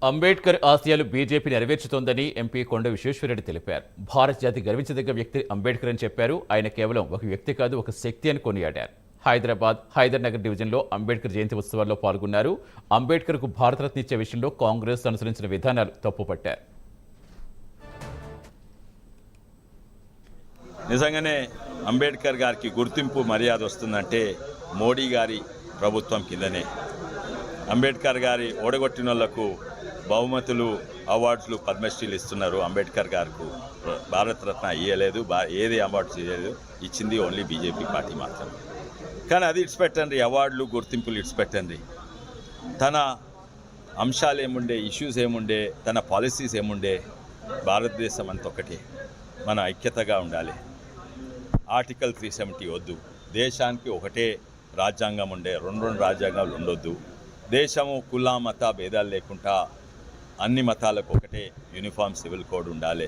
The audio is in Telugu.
అంబేద్కర్ ఆశయాలు బీజేపీ నెరవేర్చుతోందని ఎంపీ కొండ విశ్వేశ్వరరెడ్డి తెలిపారు. భారత జాతి గర్వించదగ్గ వ్యక్తి అంబేద్కర్ అని చెప్పారు. ఆయన కేవలం ఒక వ్యక్తి కాదు, ఒక శక్తి అని కొనియాడారు. హైదరాబాద్ హైదర్ నగర్ డివిజన్లో అంబేద్కర్ జయంతి ఉత్సవాల్లో పాల్గొన్నారు. అంబేద్కర్కు భారతరత్న ఇచ్చే విషయంలో కాంగ్రెస్ అనుసరించిన విధానాలు తప్పుపట్టారు. నిజంగానే అంబేద్కర్ గారికి గుర్తింపు మర్యాద వస్తుందంటే మోడీ గారి ప్రభుత్వం కిందనే. అంబేద్కర్ గారి ఓడగొట్టిన వాళ్లకు బహుమతులు, అవార్డులు, పద్మశ్రీలు ఇస్తున్నారు. అంబేద్కర్ గారికి భారతరత్న ఇవ్వలేదు, ఏది అవార్డు చేయలేదు. ఇచ్చింది ఓన్లీ బీజేపీ పార్టీ మాత్రమే. కానీ అది ఇడిచిపెట్టండి, అవార్డులు గుర్తింపులు ఇడిచిపెట్టండి. తన అంశాలు ఏముండే, ఇష్యూస్ ఏముండే, తన పాలసీస్ ఏముండే, భారతదేశం అంత ఒకటే, మన ఐక్యతగా ఉండాలి. ఆర్టికల్ 370 వద్దు. దేశానికి ఒకటే రాజ్యాంగం ఉండే, రెండు రాజ్యాంగాలు ఉండొద్దు. దేశము కుల మత భేదాలు లేకుండా అన్ని మతాలకు ఒకటే యూనిఫామ్ సివిల్ కోడ్ ఉండాలి.